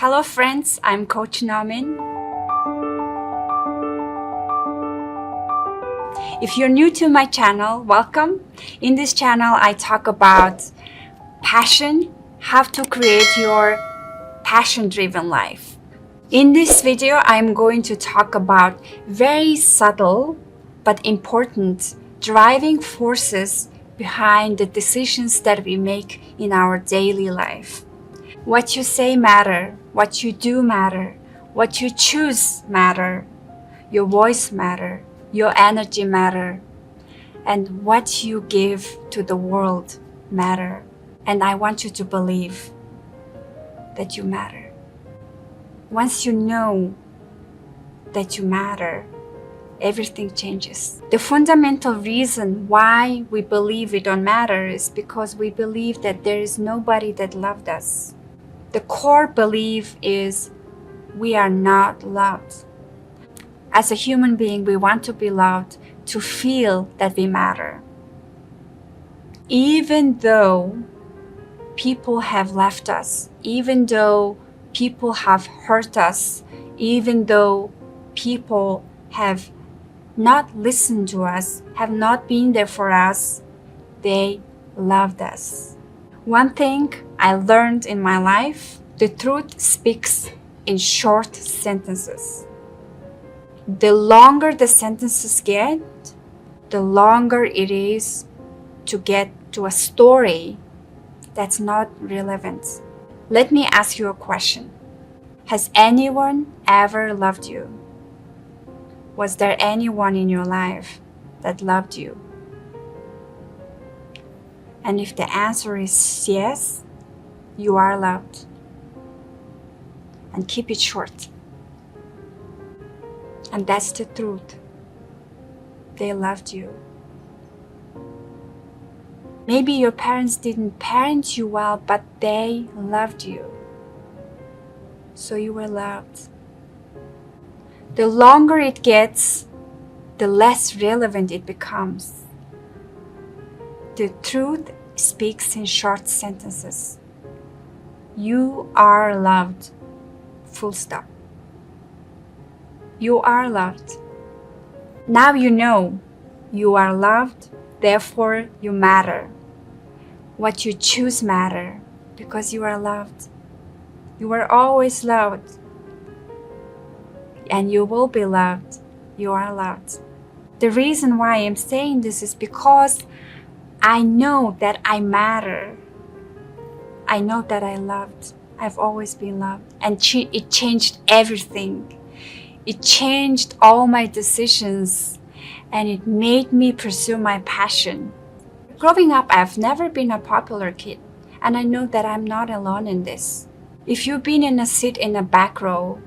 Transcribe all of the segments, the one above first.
Hello friends, I'm Coach Naumin. If you're new to my channel, welcome. In this channel, I talk about passion, how to create your passion-driven life. In this video, I'm going to talk about very subtle but important driving forces behind the decisions that we make in our daily life. What you say matter, what you do matter, what you choose matter, your voice matter, your energy matter, and what you give to the world matter. And I want you to believe that you matter. Once you know that you matter, everything changes. The fundamental reason why we believe we don't matter is because we believe that there is nobody that loved us. The core belief is we are not loved. As a human being, we want to be loved, to feel that we matter. Even though people have left us, even though people have hurt us, even though people have not listened to us, have not been there for us, they loved us. One thing I learned in my life, the truth speaks in short sentences. The longer the sentences get, the longer it is to get to a story that's not relevant. Let me ask you a question. Has anyone ever loved you? Was there anyone in your life that loved you? And if the answer is yes, you are loved. And keep it short. And that's the truth. They loved you. Maybe your parents didn't parent you well, but they loved you. So you were loved. The longer it gets, the less relevant it becomes. The truth speaks in short sentences. You are loved. Full stop. You are loved. Now you know you are loved, therefore you matter. What you choose matter because you are loved. You are always loved. And you will be loved. You are loved. The reason why I'm saying this is because I know that I matter. I know that I loved. I've always been loved. And it changed everything. It changed all my decisions. And it made me pursue my passion. Growing up, I've never been a popular kid. And I know that I'm not alone in this. If you've been in a seat in the back row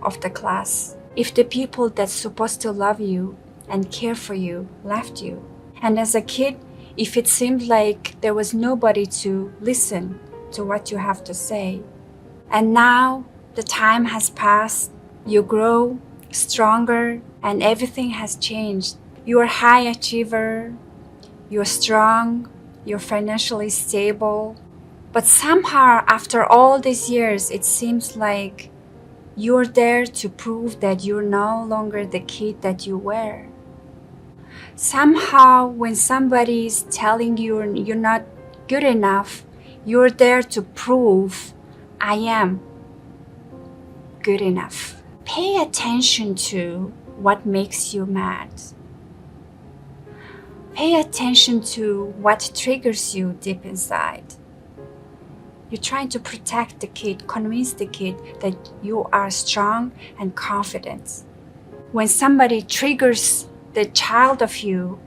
of the class, if the people that's supposed to love you and care for you left you, and as a kid, if it seemed like there was nobody to listen to what you have to say, and now the time has passed, you grow stronger and everything has changed. You're a high achiever, you're strong, you're financially stable, but somehow after all these years, it seems like you're there to prove that you're no longer the kid that you were. Somehow, when somebody is telling you you're not good enough, you're there to prove, I am good enough. Pay attention to what makes you mad. Pay attention to what triggers you deep inside. You're trying to protect the kid, convince the kid that you are strong and confident. When somebody triggers the child of you,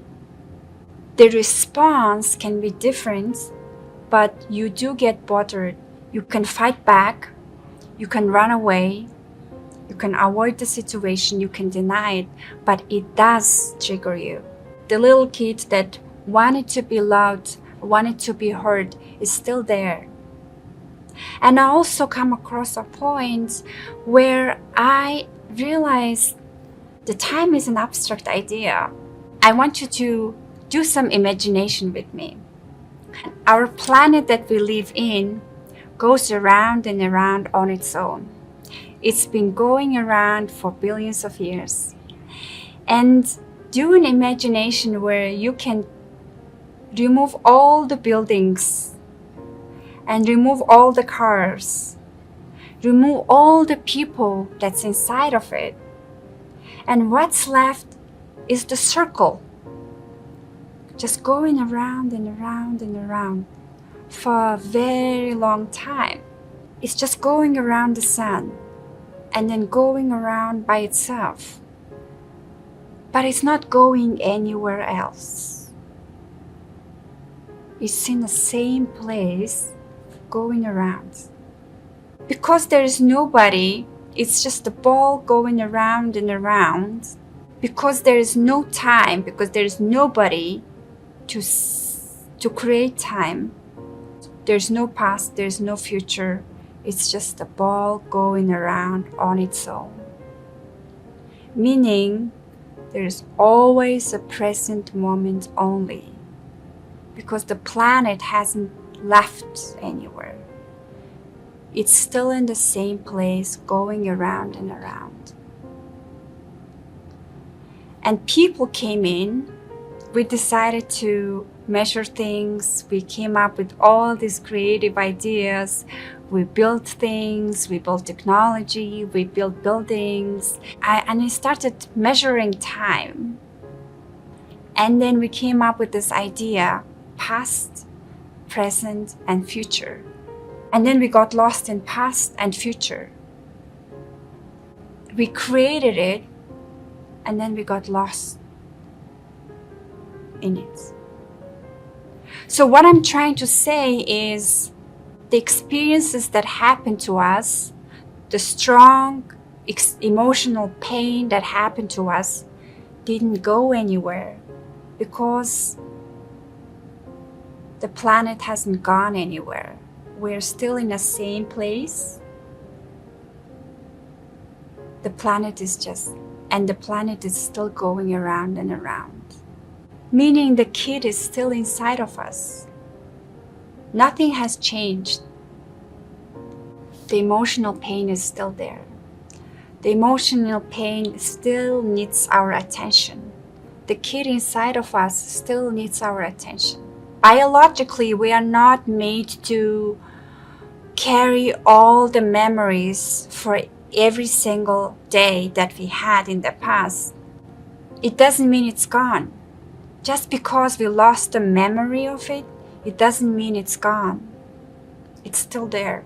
the response can be different, but you do get bothered. You can fight back, you can run away, you can avoid the situation, you can deny it, but it does trigger you. The little kid that wanted to be loved, wanted to be heard, is still there. And I also come across a point where I realized the time is an abstract idea. I want you to do some imagination with me. Our planet that we live in goes around and around on its own. It's been going around for billions of years. And do an imagination where you can remove all the buildings and remove all the cars, remove all the people that's inside of it. And what's left is the circle, just going around and around and around for a very long time. It's just going around the sun and then going around by itself. But it's not going anywhere else. It's in the same place, going around. Because there is nobody, it's just a ball going around and around. Because there is no time, because there is nobody to create time. There's no past, there's no future. It's just a ball going around on its own. Meaning, there's always a present moment only. Because the planet hasn't left anywhere. It's still in the same place, going around and around. And people came in. We decided to measure things. We came up with all these creative ideas. We built things, we built technology, we built buildings. And I started measuring time. And then we came up with this idea, past, present, and future. And then we got lost in past and future. We created it, and then we got lost in it. So what I'm trying to say is the experiences that happen to us, the strong emotional pain that happened to us didn't go anywhere because the planet hasn't gone anywhere. We're still in the same place. The planet is still going around and around. Meaning the kid is still inside of us. Nothing has changed. The emotional pain is still there. The emotional pain still needs our attention. The kid inside of us still needs our attention. Biologically, we are not made to carry all the memories for every single day that we had in the past. It doesn't mean it's gone. Just because we lost the memory of it, it doesn't mean it's gone. It's still there.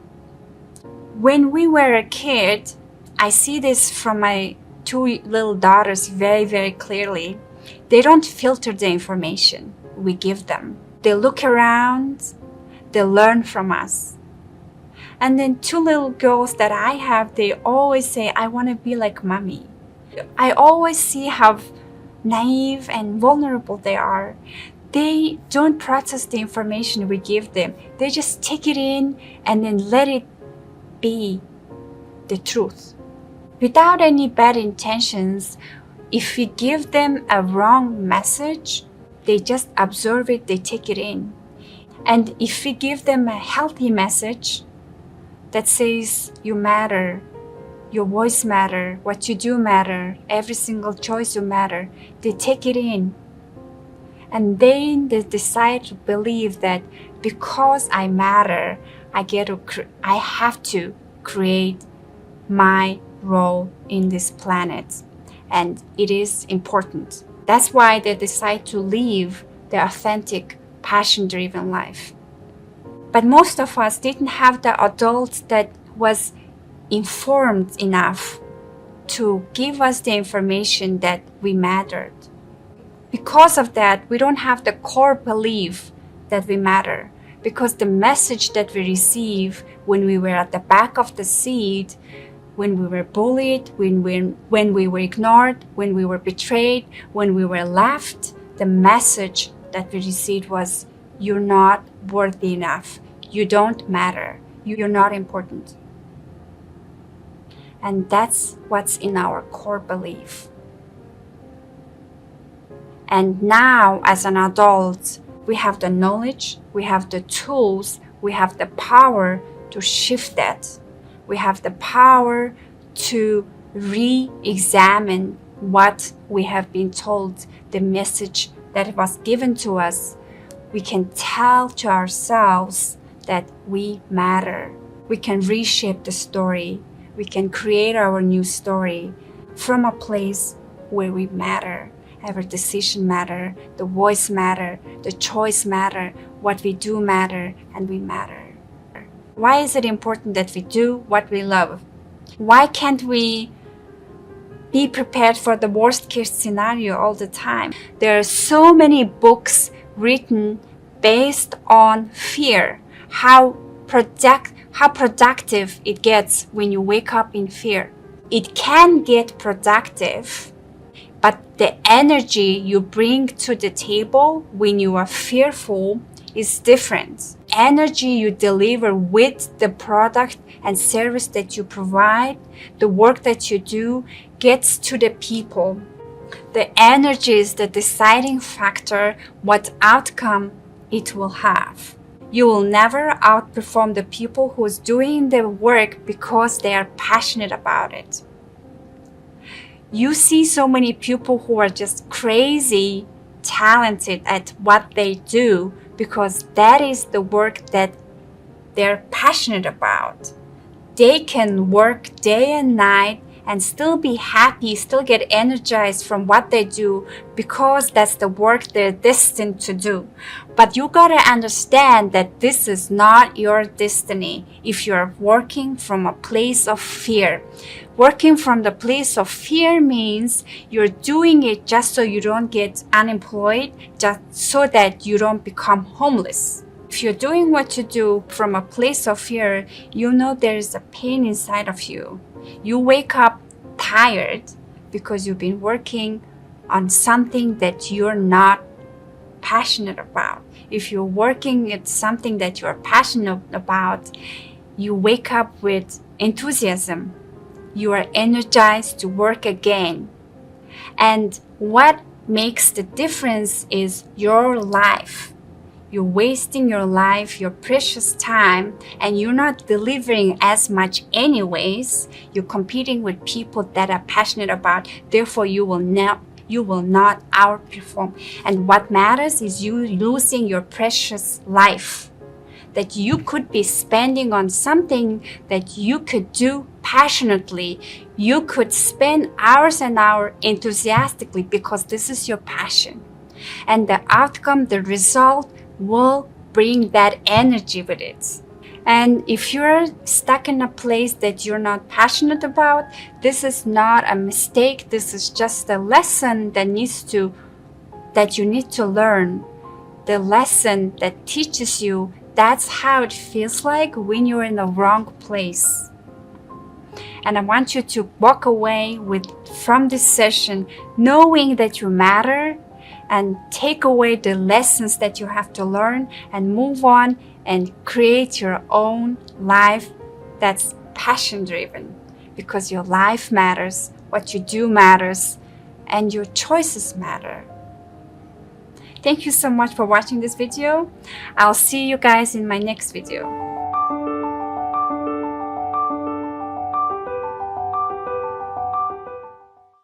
When we were a kid, I see this from my two little daughters very, very clearly. They don't filter the information we give them. They look around, they learn from us. And then two little girls that I have, they always say, I want to be like mommy. I always see how naive and vulnerable they are. They don't process the information we give them. They just take it in and then let it be the truth. Without any bad intentions, if we give them a wrong message, they just absorb it, they take it in. And if we give them a healthy message that says you matter, your voice matter, what you do matter, every single choice you matter, they take it in. And then they decide to believe that because I matter, I have to create my role in this planet. And it is important. That's why they decide to live their authentic, passion-driven life. But most of us didn't have the adult that was informed enough to give us the information that we mattered. Because of that, we don't have the core belief that we matter. Because the message that we receive when we were at the back of the seat, when we were bullied, when we were ignored, when we were betrayed, when we were left, the message that we received was, you're not worthy enough. You don't matter. You're not important. And that's what's in our core belief. And now, as an adult, we have the knowledge, we have the tools, we have the power to shift that. We have the power to re-examine what we have been told, the message that was given to us. We can tell to ourselves that we matter. We can reshape the story. We can create our new story from a place where we matter. Every decision matter, the voice matter, the choice matter, what we do matter, and we matter. Why is it important that we do what we love? Why can't we be prepared for the worst case scenario all the time? There are so many books written based on fear, how productive it gets when you wake up in fear. It can get productive, but the energy you bring to the table when you are fearful is different. Energy you deliver with the product and service that you provide, the work that you do, gets to the people. The energy is the deciding factor what outcome it will have. You will never outperform the people who's doing the work because they are passionate about it. You see so many people who are just crazy talented at what they do because that is the work that they're passionate about. They can work day and night and still be happy, still get energized from what they do because that's the work they're destined to do. But you gotta understand that this is not your destiny if you're working from a place of fear. Working from the place of fear means you're doing it just so you don't get unemployed, just so that you don't become homeless. If you're doing what you do from a place of fear, you know there is a pain inside of you. You wake up tired because you've been working on something that you're not passionate about. If you're working at something that you're passionate about, you wake up with enthusiasm. You are energized to work again. And what makes the difference is your life. You're wasting your life, your precious time, and you're not delivering as much anyways. You're competing with people that are passionate about, therefore you will not outperform. And what matters is you losing your precious life that you could be spending on something that you could do passionately. You could spend hours and hours enthusiastically because this is your passion. And the outcome, the result, will bring that energy with it. And if you're stuck in a place that you're not passionate about, this is not a mistake. This is just a lesson that you need to learn. The lesson that teaches you that's how it feels like when you're in the wrong place. And I want you to walk away from this session knowing that you matter, and take away the lessons that you have to learn and move on and create your own life that's passion driven, because your life matters, what you do matters, and your choices matter. Thank you so much for watching this video. I'll see you guys in my next video.